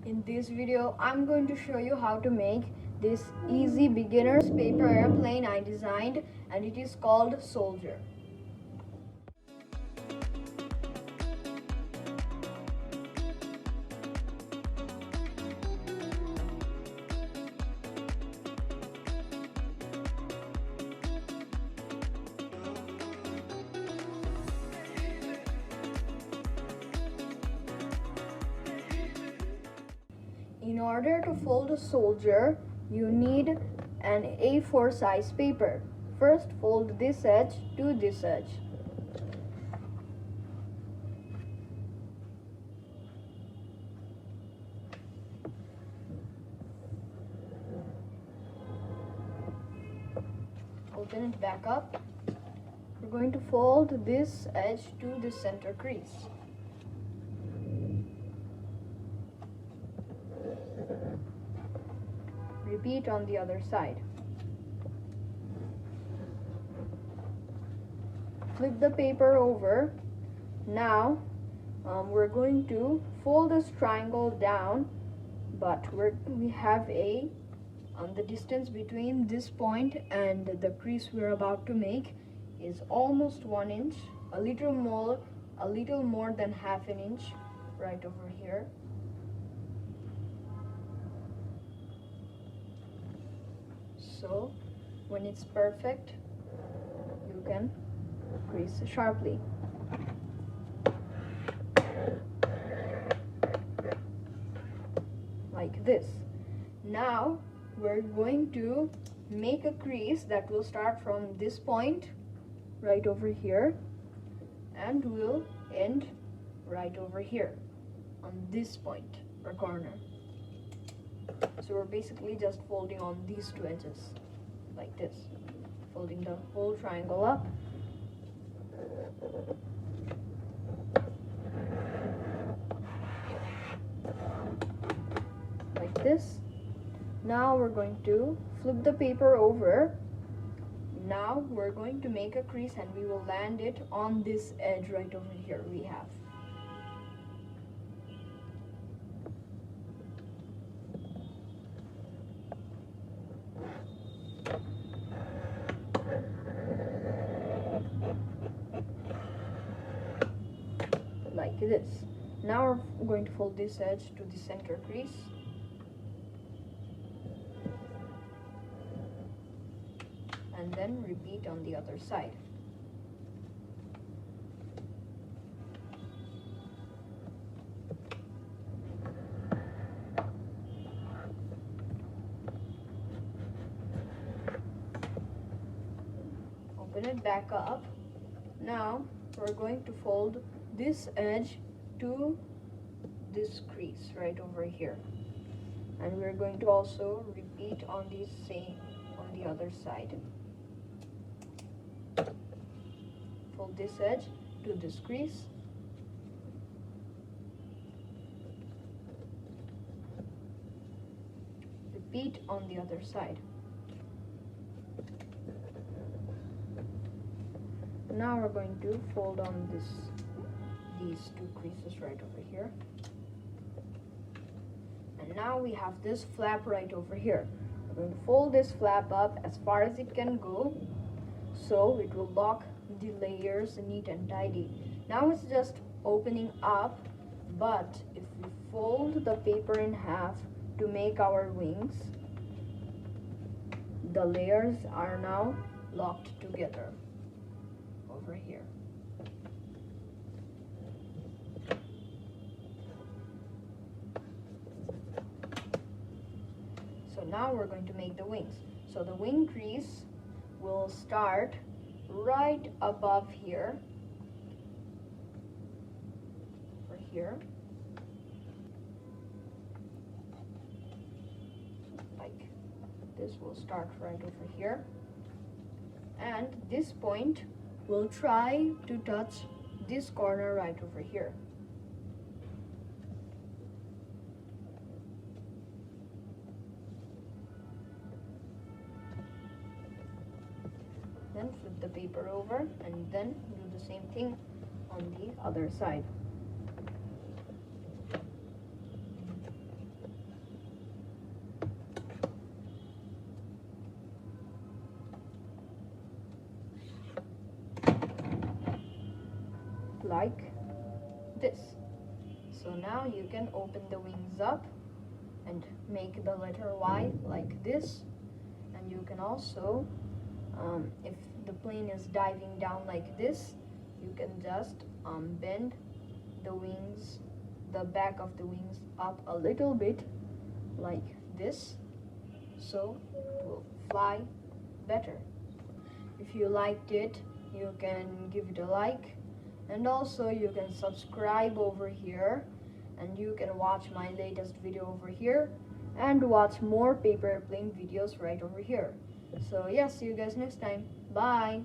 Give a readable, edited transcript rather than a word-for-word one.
In this video, I'm going to show you how to make this easy beginner's paper airplane I designed, and it is called Soldier. In order to fold a soldier, you need an A4 size paper. First, fold this edge to this edge. Open it back up. We're going to fold this edge to the center crease. Repeat on the other side. Flip the paper over. Now we're going to fold this triangle down, but we have the distance between this point and the crease we're about to make is almost 1 inch, a little more than half an inch right over here. So when it's perfect, you can crease sharply. Like this. Now we're going to make a crease that will start from this point right over here and will end right over here on this point or corner. So we're basically just folding on these two edges like this, folding the whole triangle up. Like this. Now we're going to flip the paper over. Now we're going to make a crease and we will land it on this edge right over here we have. Like this. Now we're going to fold this edge to the center crease. And then repeat on the other side. Open it back up. Now we're going to fold this edge to this crease right over here, and we're going to also repeat on the other side. Fold this edge to this crease, repeat on the other side. Now we're going to fold on these two creases right over here. And now we have this flap right over here. We're going to fold this flap up as far as it can go, so it will lock the layers neat and tidy. Now it's just opening up, but if we fold the paper in half to make our wings, the layers are now locked together over here. So now we're going to make the wings. So the wing crease will start right above here, over here, like this will start right over here, and this point will try to touch this corner right over here. Then flip the paper over and then do the same thing on the other side. like this. So now you can open the wings up and make the letter Y like this, and you can also if the plane is diving down like this, you can just bend the wings, the back of the wings up a little bit like this, so it will fly better. If you liked it, you can give it a like, and also you can subscribe over here, and you can watch my latest video over here, and watch more paper airplane videos right over here. So yeah, see you guys next time. Bye.